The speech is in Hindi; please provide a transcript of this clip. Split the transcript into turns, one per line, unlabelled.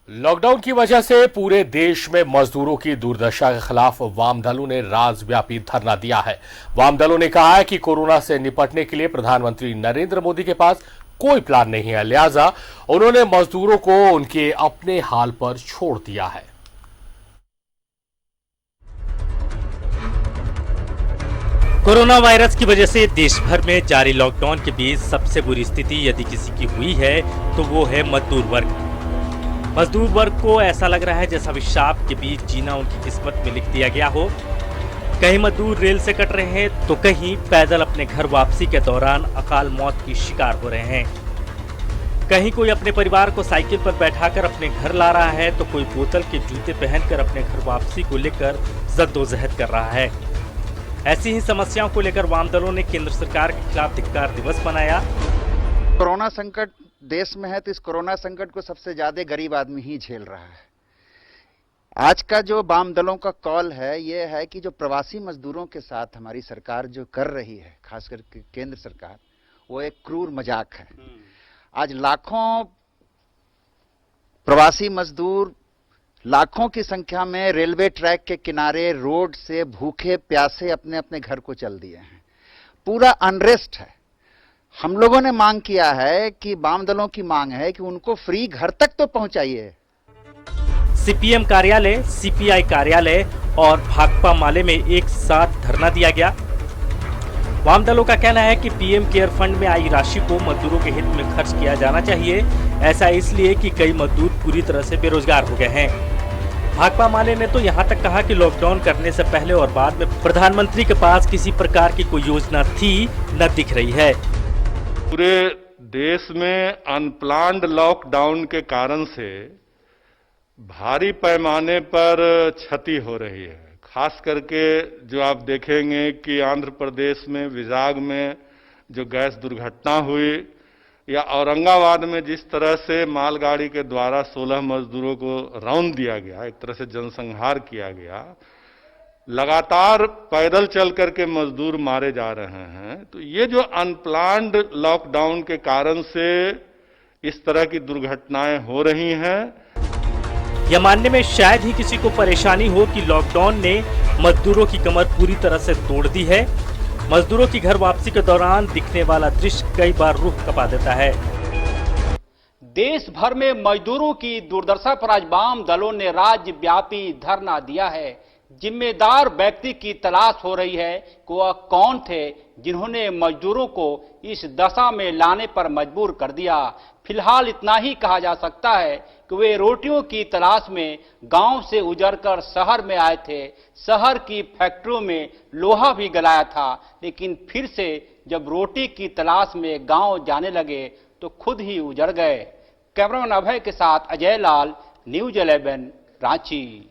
लॉकडाउन की वजह से पूरे देश में मजदूरों की दुर्दशा के खिलाफ वाम दलों ने राज्यव्यापी धरना दिया है। वाम दलों ने कहा है कि कोरोना से निपटने के लिए प्रधानमंत्री नरेंद्र मोदी के पास कोई प्लान नहीं है, लिहाजा उन्होंने मजदूरों को उनके अपने हाल पर छोड़ दिया है।
कोरोना वायरस की वजह से देश भर में जारी लॉकडाउन के बीच सबसे बुरी स्थिति यदि किसी की हुई है तो वो है मजदूर वर्ग। मजदूर वर्ग को ऐसा लग रहा है जैसा अभिशाप के बीच जीना उनकी किस्मत में लिख दिया गया हो। कहीं मजदूर रेल से कट रहे हैं तो कहीं पैदल अपने घर वापसी के दौरान अकाल मौत की शिकार हो रहे हैं। कहीं कोई अपने परिवार को साइकिल पर बैठाकर अपने घर ला रहा है तो कोई बोतल के जूते पहनकर अपने घर वापसी को लेकर जद्दोजहद कर रहा है। ऐसी ही समस्याओं को लेकर वाम दलों ने केंद्र सरकार के खिलाफ धिक्कार दिवस मनाया।
कोरोना संकट देश में है तो इस कोरोना संकट को सबसे ज्यादा गरीब आदमी ही झेल रहा है। आज का जो वाम दलों का कॉल है ये है कि जो प्रवासी मजदूरों के साथ हमारी सरकार जो कर रही है, खास करके केंद्र सरकार, वो एक क्रूर मजाक है। आज लाखों प्रवासी मजदूर लाखों की संख्या में रेलवे ट्रैक के किनारे रोड से भूखे प्यासे अपने अपने घर को चल दिए हैं। पूरा अनरेस्ट है। हम लोगों ने मांग किया है कि वाम दलों की मांग है कि उनको फ्री घर तक तो पहुंचाइए।
सीपीएम कार्यालय, सीपीआई कार्यालय और भाकपा माले में एक साथ धरना दिया गया। वाम दलों का कहना है कि पीएम केयर फंड में आई राशि को मजदूरों के हित में खर्च किया जाना चाहिए। ऐसा इसलिए कि कई मजदूर पूरी तरह से बेरोजगार हो गए हैं। भाकपा माले ने तो यहाँ तक कहा कि लॉकडाउन करने से पहले और बाद में प्रधानमंत्री के पास किसी प्रकार की कोई योजना थी न दिख रही है।
पूरे देश में अनप्लान्ड लॉकडाउन के कारण से भारी पैमाने पर क्षति हो रही है। खास करके जो आप देखेंगे कि आंध्र प्रदेश में विजाग में जो गैस दुर्घटना हुई, या औरंगाबाद में जिस तरह से मालगाड़ी के द्वारा 16 मजदूरों को रौंद दिया गया, एक तरह से जनसंहार किया गया। लगातार पैदल चल करके मजदूर मारे जा रहे हैं। तो ये जो अनप्लान्ड लॉकडाउन के कारण से इस तरह की दुर्घटनाएं हो रही हैं।
यह मानने में शायद ही किसी को परेशानी हो कि लॉकडाउन ने मजदूरों की कमर पूरी तरह से तोड़ दी है। मजदूरों की घर वापसी के दौरान दिखने वाला दृश्य कई बार रूह कपा देता है।
देश भर में मजदूरों की दुर्दशा पर आज वाम दलों ने राज्यव्यापी धरना दिया है। जिम्मेदार व्यक्ति की तलाश हो रही है कि वह कौन थे जिन्होंने मजदूरों को इस दशा में लाने पर मजबूर कर दिया। फिलहाल इतना ही कहा जा सकता है कि वे रोटियों की तलाश में गांव से उजड़कर शहर में आए थे। शहर की फैक्ट्रियों में लोहा भी गलाया था, लेकिन फिर से जब रोटी की तलाश में गांव जाने लगे तो खुद ही उजड़ गए। कैमरामैन अभय के साथ अजय लाल, न्यूज़ 11, रांची।